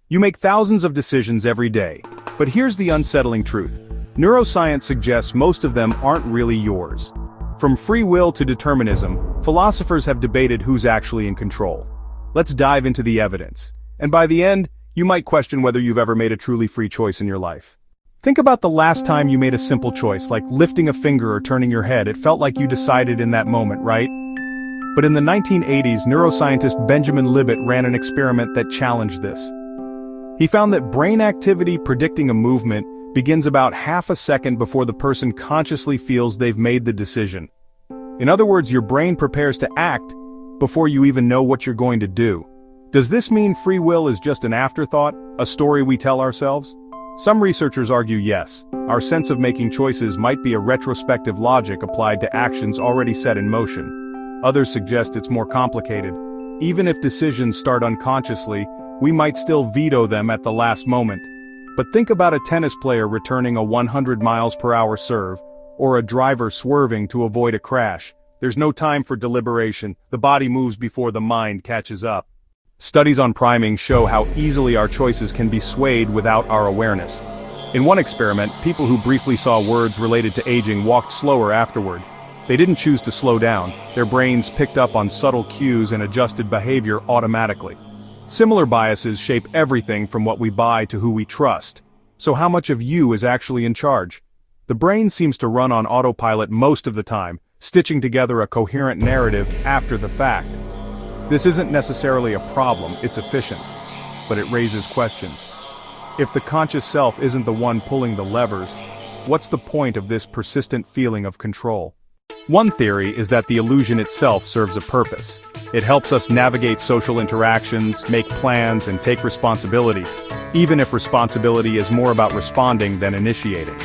You make thousands of decisions every day, but here's the unsettling truth. Neuroscience suggests most of them aren't really yours. From free will to determinism, philosophers have debated who's actually in control. Let's dive into the evidence. And by the end, you might question whether you've ever made a truly free choice in your life. Think about the last time you made a simple choice, like lifting a finger or turning your head. It felt like you decided in that moment, right? But in the 1980s, neuroscientist Benjamin Libet ran an experiment that challenged this. He found that brain activity predicting a movement begins about half a second before the person consciously feels they've made the decision. In other words, your brain prepares to act before you even know what you're going to do. Does this mean free will is just an afterthought, a story we tell ourselves? Some researchers argue yes. Our sense of making choices might be a retrospective logic applied to actions already set in motion. Others suggest it's more complicated. Even if decisions start unconsciously, we might still veto them at the last moment. But think about a tennis player returning a 100 miles per hour serve, or a driver swerving to avoid a crash. There's no time for deliberation. The body moves before the mind catches up. Studies on priming show how easily our choices can be swayed without our awareness. In one experiment, people who briefly saw words related to aging walked slower afterward. They didn't choose to slow down. Their brains picked up on subtle cues and adjusted behavior automatically. Similar biases shape everything from what we buy to who we trust. So how much of you is actually in charge? The brain seems to run on autopilot most of the time, stitching together a coherent narrative after the fact. This isn't necessarily a problem, it's efficient. But it raises questions. If the conscious self isn't the one pulling the levers, what's the point of this persistent feeling of control? One theory is that the illusion itself serves a purpose. It helps us navigate social interactions, make plans, and take responsibility, even if responsibility is more about responding than initiating.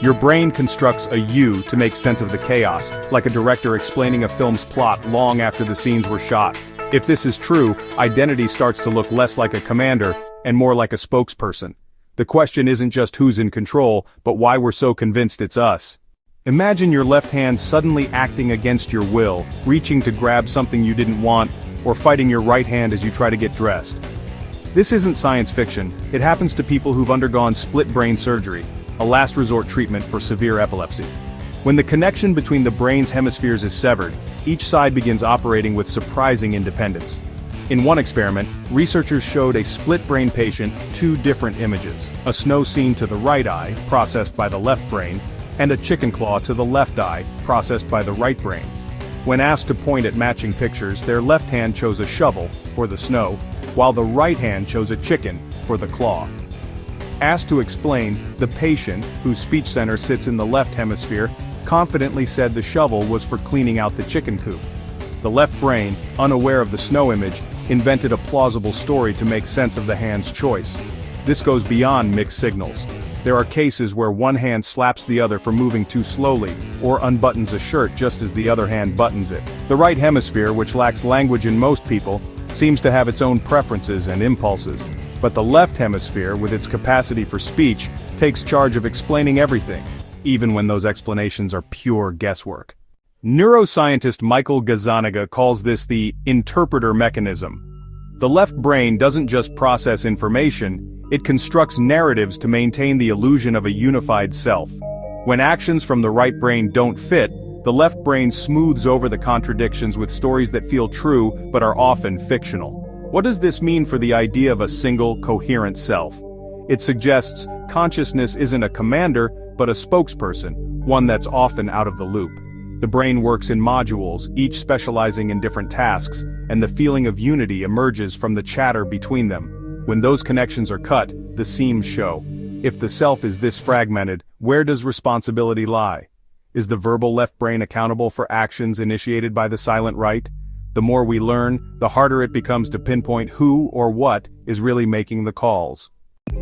Your brain constructs a you to make sense of the chaos, like a director explaining a film's plot long after the scenes were shot. If this is true, identity starts to look less like a commander and more like a spokesperson. The question isn't just who's in control, but why we're so convinced it's us. Imagine your left hand suddenly acting against your will, reaching to grab something you didn't want, or fighting your right hand as you try to get dressed. This isn't science fiction. It happens to people who've undergone split brain surgery, a last resort treatment for severe epilepsy. When the connection between the brain's hemispheres is severed, each side begins operating with surprising independence. In one experiment, researchers showed a split brain patient two different images: a snow scene to the right eye, processed by the left brain, and a chicken claw to the left eye, processed by the right brain. When asked to point at matching pictures, their left hand chose a shovel, for the snow, while the right hand chose a chicken, for the claw. Asked to explain, the patient, whose speech center sits in the left hemisphere, confidently said the shovel was for cleaning out the chicken coop. The left brain, unaware of the snow image, invented a plausible story to make sense of the hand's choice. This goes beyond mixed signals. There are cases where one hand slaps the other for moving too slowly, or unbuttons a shirt just as the other hand buttons it. The right hemisphere, which lacks language in most people, seems to have its own preferences and impulses. But the left hemisphere, with its capacity for speech, takes charge of explaining everything, even when those explanations are pure guesswork. Neuroscientist Michael Gazzaniga calls this the interpreter mechanism. The left brain doesn't just process information, it constructs narratives to maintain the illusion of a unified self. When actions from the right brain don't fit, the left brain smooths over the contradictions with stories that feel true but are often fictional. What does this mean for the idea of a single, coherent self? It suggests consciousness isn't a commander, but a spokesperson, one that's often out of the loop. The brain works in modules, each specializing in different tasks, and the feeling of unity emerges from the chatter between them. When those connections are cut, the seams show. If the self is this fragmented, where does responsibility lie? Is the verbal left brain accountable for actions initiated by the silent right? The more we learn, the harder it becomes to pinpoint who or what is really making the calls.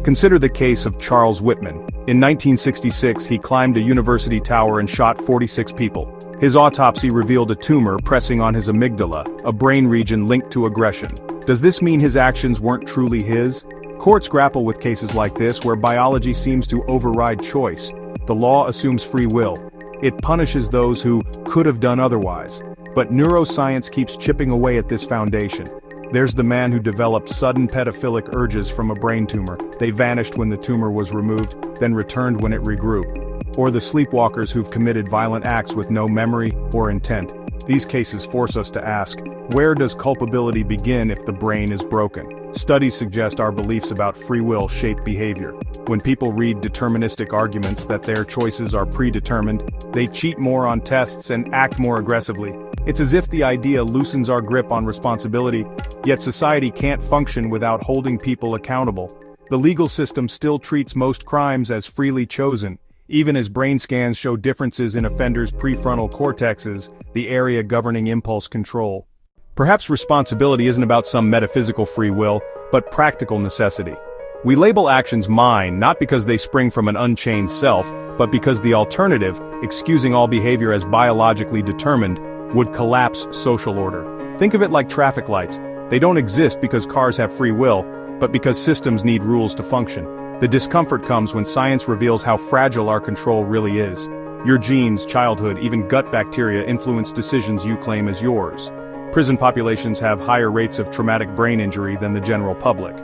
Consider the case of Charles Whitman. In 1966, he climbed a university tower and shot 46 people. His autopsy revealed a tumor pressing on his amygdala, a brain region linked to aggression. Does this mean his actions weren't truly his? Courts grapple with cases like this where biology seems to override choice. The law assumes free will. It punishes those who could have done otherwise. But neuroscience keeps chipping away at this foundation. There's the man who developed sudden pedophilic urges from a brain tumor. They vanished when the tumor was removed, then returned when it regrew. Or the sleepwalkers who've committed violent acts with no memory or intent. These cases force us to ask, where does culpability begin if the brain is broken? Studies suggest our beliefs about free will shape behavior. When people read deterministic arguments that their choices are predetermined, they cheat more on tests and act more aggressively. It's as if the idea loosens our grip on responsibility, yet society can't function without holding people accountable. The legal system still treats most crimes as freely chosen, even as brain scans show differences in offenders' prefrontal cortexes, the area governing impulse control. Perhaps responsibility isn't about some metaphysical free will, but practical necessity. We label actions mine not because they spring from an unchained self, but because the alternative, excusing all behavior as biologically determined, would collapse social order. Think of it like traffic lights. They don't exist because cars have free will, but because systems need rules to function. The discomfort comes when science reveals how fragile our control really is. Your genes, childhood, even gut bacteria influence decisions you claim as yours. Prison populations have higher rates of traumatic brain injury than the general public.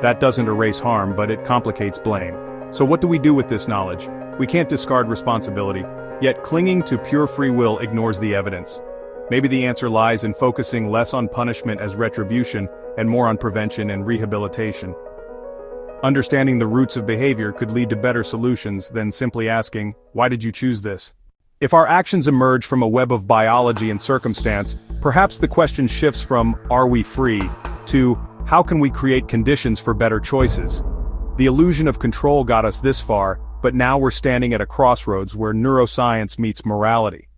That doesn't erase harm, but it complicates blame. So what do we do with this knowledge? We can't discard responsibility, yet clinging to pure free will ignores the evidence. Maybe the answer lies in focusing less on punishment as retribution and more on prevention and rehabilitation. Understanding the roots of behavior could lead to better solutions than simply asking, why did you choose this? If our actions emerge from a web of biology and circumstance, perhaps the question shifts from, are we free, to, how can we create conditions for better choices? The illusion of control got us this far, but now we're standing at a crossroads where neuroscience meets morality.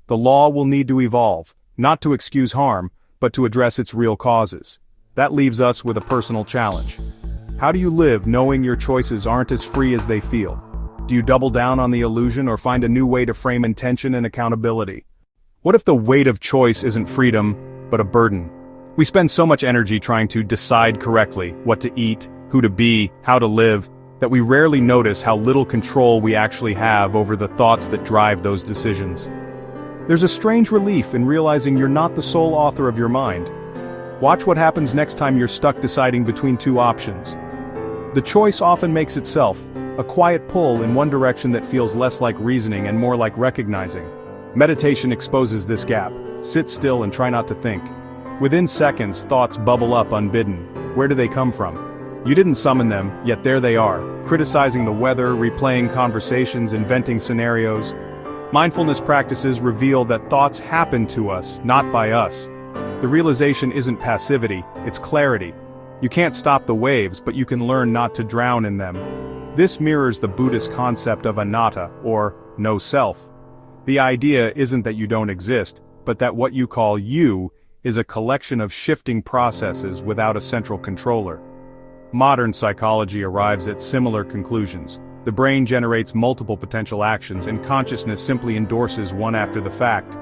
The law will need to evolve, not to excuse harm, but to address its real causes. That leaves us with a personal challenge. How do you live knowing your choices aren't as free as they feel? Do you double down on the illusion or find a new way to frame intention and accountability? What if the weight of choice isn't freedom, but a burden? We spend so much energy trying to decide correctly what to eat, who to be, how to live, that we rarely notice how little control we actually have over the thoughts that drive those decisions. There's a strange relief in realizing you're not the sole author of your mind. Watch what happens next time you're stuck deciding between two options. The choice often makes itself, a quiet pull in one direction that feels less like reasoning and more like recognizing. Meditation exposes this gap. Sit still and try not to think. Within seconds, thoughts bubble up unbidden. Where do they come from? You didn't summon them, yet there they are, criticizing the weather, replaying conversations, inventing scenarios. Mindfulness practices reveal that thoughts happen to us, not by us. The realization isn't passivity, it's clarity. You can't stop the waves, but you can learn not to drown in them. This mirrors the Buddhist concept of anatta, or no self. The idea isn't that you don't exist, but that what you call you is a collection of shifting processes without a central controller. Modern psychology arrives at similar conclusions. The brain generates multiple potential actions, and consciousness simply endorses one after the fact.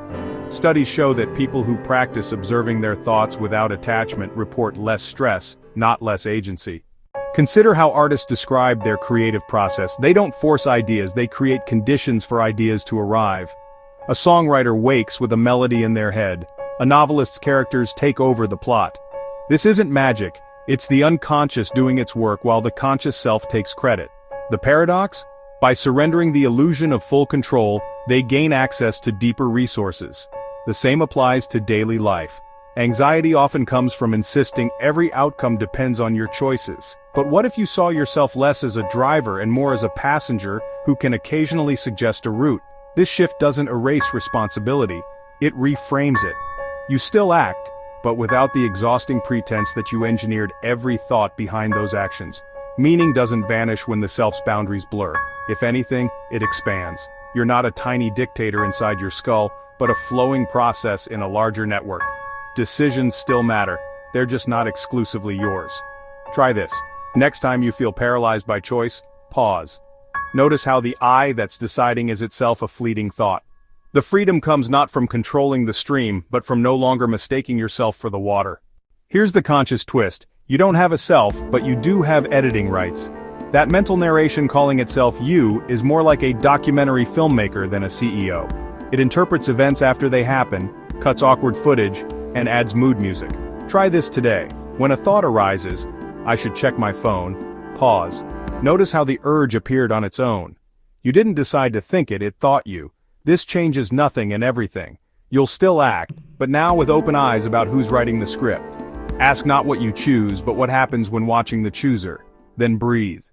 Studies show that people who practice observing their thoughts without attachment report less stress, not less agency. Consider how artists describe their creative process. They don't force ideas, they create conditions for ideas to arrive. A songwriter wakes with a melody in their head. A novelist's characters take over the plot. This isn't magic, it's the unconscious doing its work while the conscious self takes credit. The paradox? By surrendering the illusion of full control, they gain access to deeper resources. The same applies to daily life. Anxiety often comes from insisting every outcome depends on your choices. But what if you saw yourself less as a driver and more as a passenger who can occasionally suggest a route? This shift doesn't erase responsibility, it reframes it. You still act, but without the exhausting pretense that you engineered every thought behind those actions. Meaning doesn't vanish when the self's boundaries blur. If anything, it expands. You're not a tiny dictator inside your skull, but a flowing process in a larger network. Decisions still matter, they're just not exclusively yours. Try this. Next time you feel paralyzed by choice, pause. Notice how the I that's deciding is itself a fleeting thought. The freedom comes not from controlling the stream, but from no longer mistaking yourself for the water. Here's the conscious twist. You don't have a self, but you do have editing rights. That mental narration calling itself you is more like a documentary filmmaker than a CEO. It interprets events after they happen, cuts awkward footage, and adds mood music. Try this today. When a thought arises, I should check my phone, pause. Notice how the urge appeared on its own. You didn't decide to think it, it thought you. This changes nothing and everything. You'll still act, but now with open eyes about who's writing the script. Ask not what you choose, but what happens when watching the chooser. Then breathe.